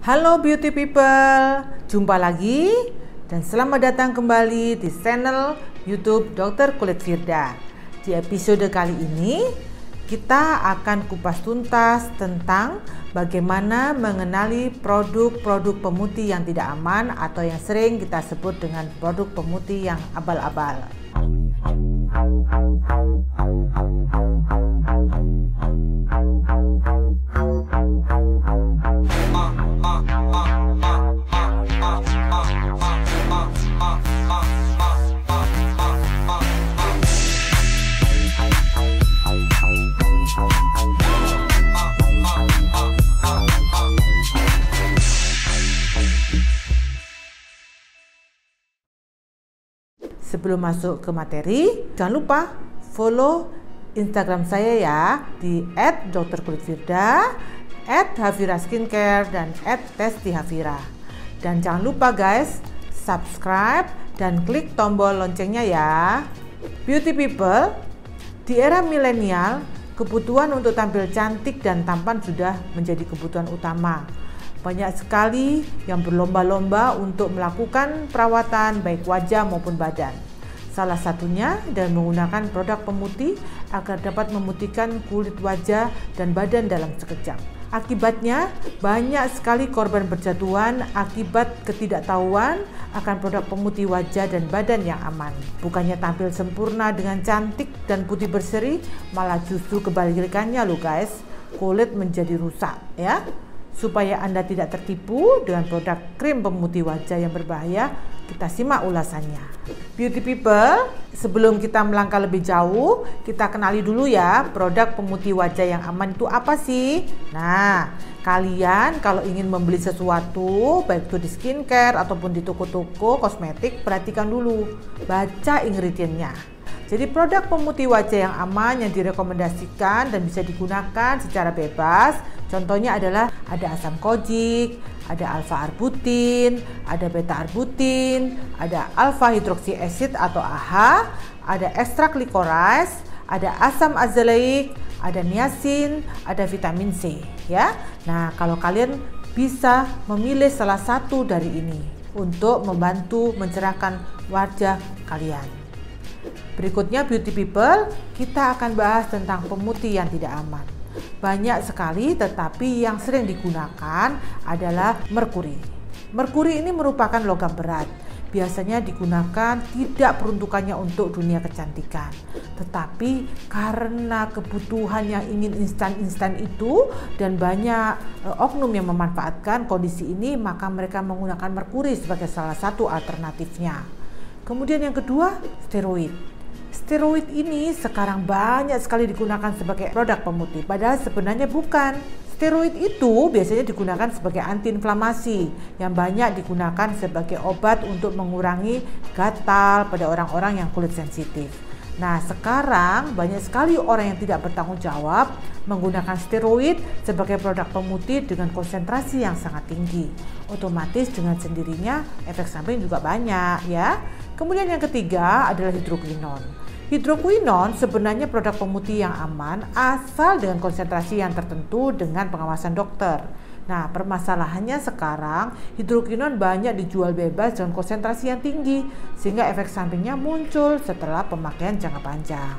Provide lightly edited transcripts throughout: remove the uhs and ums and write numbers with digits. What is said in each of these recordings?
Halo beauty people, jumpa lagi dan selamat datang kembali di channel YouTube Dr. Kulit Firda. Di episode kali ini kita akan kupas tuntas tentang bagaimana mengenali produk-produk pemutih yang tidak aman atau yang sering kita sebut dengan produk pemutih yang abal-abal. Sebelum masuk ke materi, jangan lupa follow Instagram saya ya di @drkulitfirda, @havira_skincare dan @testihafira. Dan jangan lupa guys, subscribe dan klik tombol loncengnya ya. Beauty people, di era milenial, kebutuhan untuk tampil cantik dan tampan sudah menjadi kebutuhan utama. Banyak sekali yang berlomba-lomba untuk melakukan perawatan baik wajah maupun badan. Salah satunya dengan menggunakan produk pemutih agar dapat memutihkan kulit wajah dan badan dalam sekejap. Akibatnya banyak sekali korban berjatuhan akibat ketidaktahuan akan produk pemutih wajah dan badan yang aman. Bukannya tampil sempurna dengan cantik dan putih berseri, malah justru kebalikannya loh guys, kulit menjadi rusak ya. Supaya Anda tidak tertipu dengan produk krim pemutih wajah yang berbahaya, kita simak ulasannya. Beauty people, sebelum kita melangkah lebih jauh, kita kenali dulu ya produk pemutih wajah yang aman itu apa sih? Nah, kalian kalau ingin membeli sesuatu, baik itu di skincare ataupun di toko-toko kosmetik, perhatikan dulu, baca ingredientnya. Jadi produk pemutih wajah yang aman yang direkomendasikan dan bisa digunakan secara bebas, contohnya adalah ada asam kojik, ada alfa arbutin, ada beta arbutin, ada alfa hidroksi acid atau AHA, ada ekstrak licorice, ada asam azelaic, ada niacin, ada vitamin C ya. Nah, kalau kalian bisa memilih salah satu dari ini untuk membantu mencerahkan wajah kalian. Berikutnya beauty people, kita akan bahas tentang pemutih yang tidak aman. Banyak sekali tetapi yang sering digunakan adalah merkuri. Merkuri ini merupakan logam berat. Biasanya digunakan tidak peruntukannya untuk dunia kecantikan. Tetapi karena kebutuhan yang ingin instan-instan itu dan banyak oknum yang memanfaatkan kondisi ini, maka mereka menggunakan merkuri sebagai salah satu alternatifnya. Kemudian yang kedua, steroid. Steroid ini sekarang banyak sekali digunakan sebagai produk pemutih, padahal sebenarnya bukan. Steroid itu biasanya digunakan sebagai antiinflamasi yang banyak digunakan sebagai obat untuk mengurangi gatal pada orang-orang yang kulit sensitif. Nah, sekarang banyak sekali orang yang tidak bertanggung jawab menggunakan steroid sebagai produk pemutih dengan konsentrasi yang sangat tinggi. Otomatis dengan sendirinya efek samping juga banyak ya. Kemudian yang ketiga adalah hidroquinon. Hidroquinon sebenarnya produk pemutih yang aman asal dengan konsentrasi yang tertentu dengan pengawasan dokter. Nah, permasalahannya sekarang hidroquinon banyak dijual bebas dengan konsentrasi yang tinggi sehingga efek sampingnya muncul setelah pemakaian jangka panjang.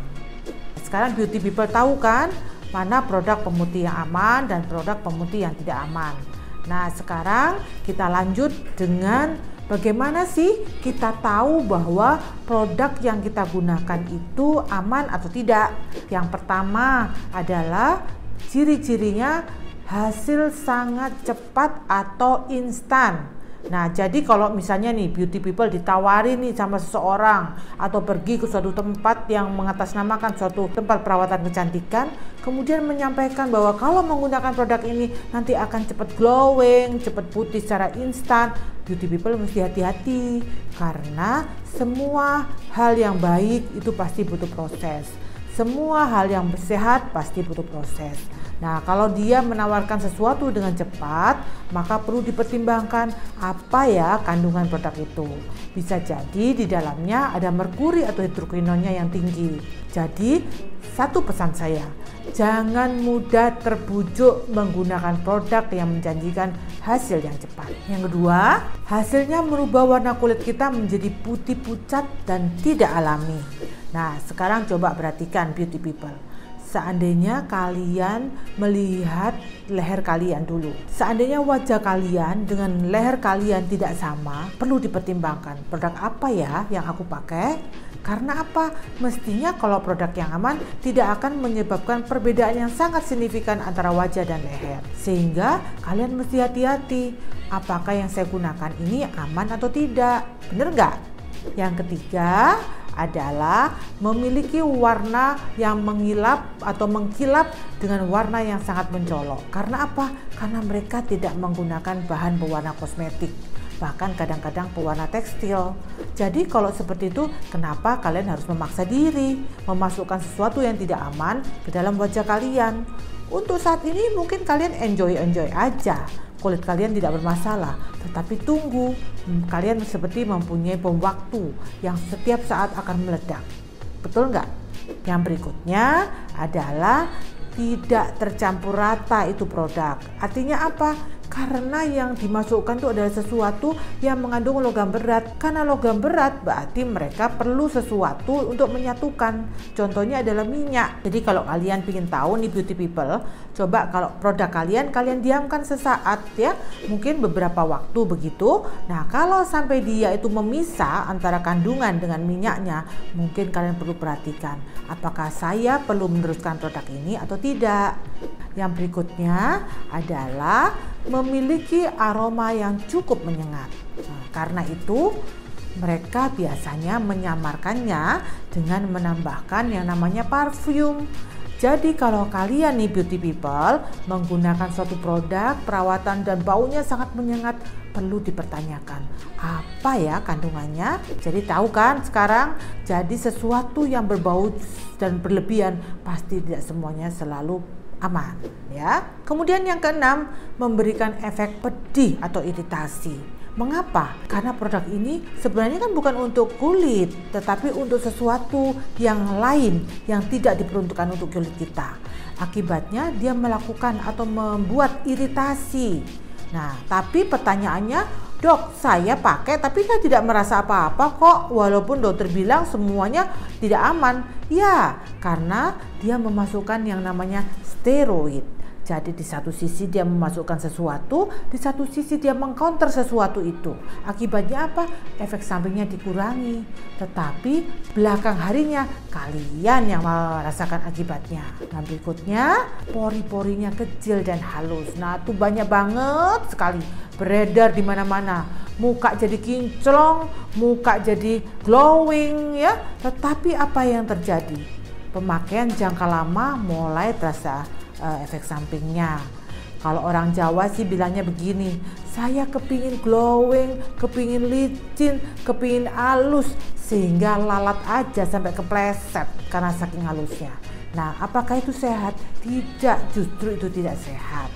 Sekarang beauty people tahu kan mana produk pemutih yang aman dan produk pemutih yang tidak aman. Nah, sekarang kita lanjut dengan bagaimana sih kita tahu bahwa produk yang kita gunakan itu aman atau tidak. Yang pertama adalah ciri-cirinya hasil sangat cepat atau instan. Nah, jadi kalau misalnya nih beauty people ditawarin nih sama seseorang atau pergi ke suatu tempat yang mengatasnamakan suatu tempat perawatan kecantikan, kemudian menyampaikan bahwa kalau menggunakan produk ini nanti akan cepat glowing, cepat putih secara instan, beauty people mesti hati-hati karena semua hal yang baik itu pasti butuh proses. Semua hal yang sehat pasti butuh proses. Nah, kalau dia menawarkan sesuatu dengan cepat, maka perlu dipertimbangkan apa ya kandungan produk itu. Bisa jadi di dalamnya ada merkuri atau hidrokinonnya yang tinggi. Jadi, satu pesan saya, jangan mudah terbujuk menggunakan produk yang menjanjikan hasil yang cepat. Yang kedua, hasilnya merubah warna kulit kita menjadi putih pucat dan tidak alami. Nah, sekarang coba perhatikan beauty people. Seandainya kalian melihat leher kalian dulu. Seandainya wajah kalian dengan leher kalian tidak sama, perlu dipertimbangkan produk apa ya yang aku pakai. Karena apa? Mestinya kalau produk yang aman tidak akan menyebabkan perbedaan yang sangat signifikan antara wajah dan leher. Sehingga kalian mesti hati-hati, apakah yang saya gunakan ini aman atau tidak. Bener nggak? Yang ketiga adalah memiliki warna yang mengilap atau mengkilap dengan warna yang sangat mencolok. Karena apa? Karena mereka tidak menggunakan bahan pewarna kosmetik, bahkan kadang-kadang pewarna tekstil. Jadi kalau seperti itu, kenapa kalian harus memaksa diri memasukkan sesuatu yang tidak aman ke dalam wajah kalian? Untuk saat ini mungkin kalian enjoy aja, kulit kalian tidak bermasalah, tetapi tunggu, kalian seperti mempunyai bom waktu yang setiap saat akan meledak. Betul nggak? Yang berikutnya adalah tidak tercampur rata itu produk. Artinya apa? Karena yang dimasukkan itu adalah sesuatu yang mengandung logam berat. Karena logam berat berarti mereka perlu sesuatu untuk menyatukan. Contohnya adalah minyak. Jadi kalau kalian ingin tahu nih beauty people, coba kalau produk kalian diamkan sesaat ya, mungkin beberapa waktu begitu. Nah, kalau sampai dia itu memisah antara kandungan dengan minyaknya, mungkin kalian perlu perhatikan apakah saya perlu meneruskan produk ini atau tidak. Yang berikutnya adalah memiliki aroma yang cukup menyengat. Nah, karena itu mereka biasanya menyamarkannya dengan menambahkan yang namanya parfum. Jadi kalau kalian nih beauty people menggunakan suatu produk perawatan dan baunya sangat menyengat, perlu dipertanyakan apa ya kandungannya. Jadi tahu kan sekarang, jadi sesuatu yang berbau dan berlebihan pasti tidak semuanya selalu aman ya. Kemudian yang keenam, memberikan efek pedih atau iritasi. Mengapa? Karena produk ini sebenarnya kan bukan untuk kulit, tetapi untuk sesuatu yang lain yang tidak diperuntukkan untuk kulit kita. Akibatnya dia melakukan atau membuat iritasi. Nah, tapi pertanyaannya, dok, saya pakai tapi saya tidak merasa apa-apa kok, walaupun dokter bilang semuanya tidak aman. Ya, karena dia memasukkan yang namanya steroid. Jadi di satu sisi dia memasukkan sesuatu, di satu sisi dia mengcounter sesuatu itu. Akibatnya apa? Efek sampingnya dikurangi. Tetapi belakang harinya kalian yang merasakan akibatnya. Nah, berikutnya pori-porinya kecil dan halus. Nah, itu banyak banget sekali beredar di mana-mana. Muka jadi kinclong, muka jadi glowing ya. Tetapi apa yang terjadi? Pemakaian jangka lama mulai terasa efek sampingnya. Kalau orang Jawa sih bilangnya begini, saya kepingin glowing, kepingin licin, kepingin halus, sehingga lalat aja sampai kepleset karena saking halusnya. Nah, apakah itu sehat? Tidak, justru itu tidak sehat.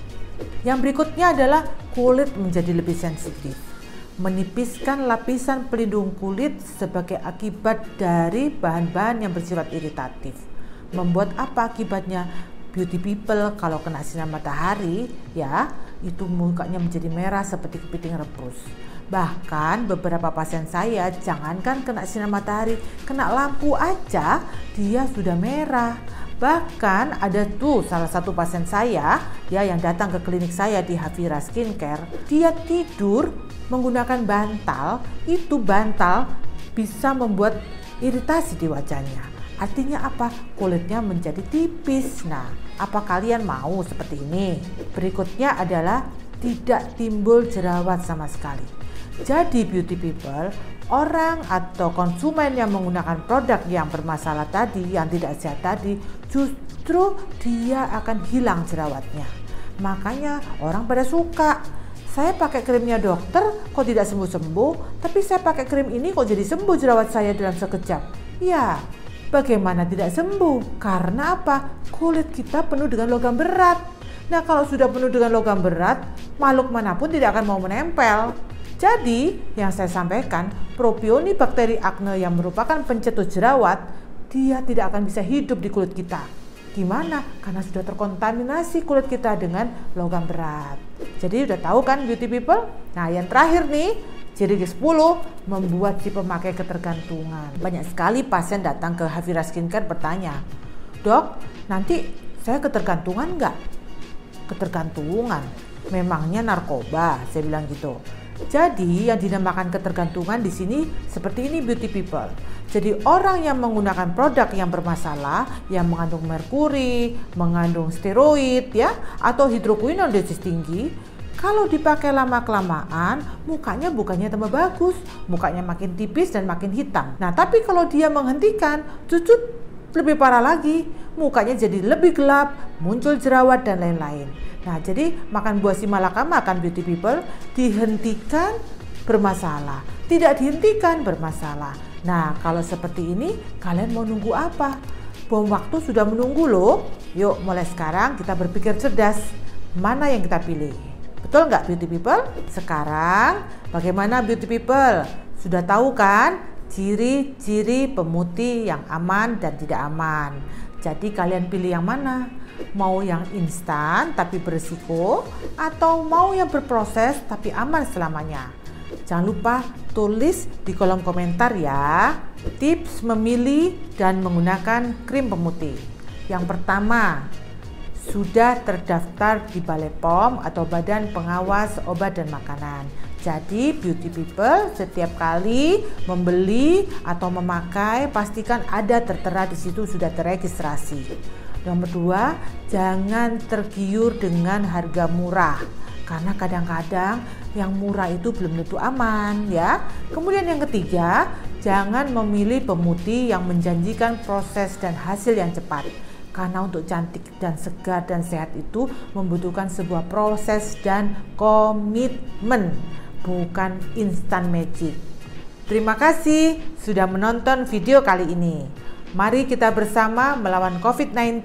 Yang berikutnya adalah kulit menjadi lebih sensitif. Menipiskan lapisan pelindung kulit sebagai akibat dari bahan-bahan yang bersifat iritatif. Membuat apa akibatnya? Beauty people kalau kena sinar matahari ya, itu mukanya menjadi merah seperti kepiting rebus. Bahkan beberapa pasien saya, jangankan kena sinar matahari, kena lampu aja dia sudah merah. Bahkan ada tuh salah satu pasien saya ya yang datang ke klinik saya di Havira Skincare, dia tidur menggunakan bantal, itu bantal bisa membuat iritasi di wajahnya. Artinya apa? Kulitnya menjadi tipis. Nah, apa kalian mau seperti ini? Berikutnya adalah tidak timbul jerawat sama sekali. Jadi beauty people, orang atau konsumen yang menggunakan produk yang bermasalah tadi, yang tidak sehat tadi, justru dia akan hilang jerawatnya. Makanya orang pada suka. Saya pakai krimnya dokter kok tidak sembuh-sembuh, tapi saya pakai krim ini kok jadi sembuh jerawat saya dalam sekejap. Ya, bagaimana tidak sembuh? Karena apa? Kulit kita penuh dengan logam berat. Nah, kalau sudah penuh dengan logam berat, makhluk manapun tidak akan mau menempel. Jadi, yang saya sampaikan, Propionibacteri acne yang merupakan pencetus jerawat, dia tidak akan bisa hidup di kulit kita. Gimana? Karena sudah terkontaminasi kulit kita dengan logam berat. Jadi udah tahu kan beauty people? Nah, yang terakhir nih, ciri ke-10 membuat si pemakai ketergantungan. Banyak sekali pasien datang ke Havira Skincare bertanya, "Dok, nanti saya ketergantungan nggak?" Ketergantungan? Memangnya narkoba? Saya bilang gitu. Jadi yang dinamakan ketergantungan di sini seperti ini beauty people. Jadi orang yang menggunakan produk yang bermasalah, yang mengandung merkuri, mengandung steroid ya, atau hidroquinone dosis tinggi, kalau dipakai lama-kelamaan, mukanya bukannya tambah bagus, mukanya makin tipis dan makin hitam. Nah, tapi kalau dia menghentikan, justru lebih parah lagi, mukanya jadi lebih gelap, muncul jerawat dan lain-lain. Nah, jadi makan buah si malakama kan beauty people, dihentikan bermasalah, tidak dihentikan bermasalah. Nah, kalau seperti ini, kalian mau nunggu apa? Bom waktu sudah menunggu loh. Yuk, mulai sekarang kita berpikir cerdas, mana yang kita pilih. Betul nggak beauty people? Sekarang bagaimana beauty people? Sudah tahu kan ciri-ciri pemutih yang aman dan tidak aman. Jadi kalian pilih yang mana? Mau yang instan tapi berisiko, atau mau yang berproses tapi aman selamanya? Jangan lupa tulis di kolom komentar ya tips memilih dan menggunakan krim pemutih. Yang pertama, sudah terdaftar di Balai POM atau Badan Pengawas Obat dan Makanan. Jadi beauty people setiap kali membeli atau memakai pastikan ada tertera di situ sudah teregistrasi. Nomor 2, jangan tergiur dengan harga murah. Karena kadang-kadang yang murah itu belum tentu aman ya. Kemudian yang ketiga, jangan memilih pemutih yang menjanjikan proses dan hasil yang cepat. Karena untuk cantik dan segar dan sehat itu membutuhkan sebuah proses dan komitmen, bukan instant magic. Terima kasih sudah menonton video kali ini. Mari kita bersama melawan COVID-19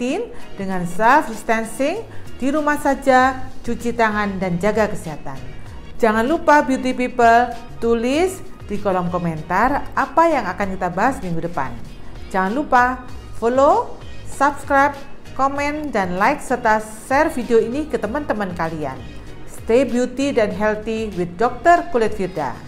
dengan self distancing, di rumah saja, cuci tangan dan jaga kesehatan. Jangan lupa beauty people, tulis di kolom komentar apa yang akan kita bahas minggu depan. Jangan lupa follow, subscribe, komen, dan like serta share video ini ke teman-teman kalian. Stay beauty dan healthy with Dr. Kulit Firda.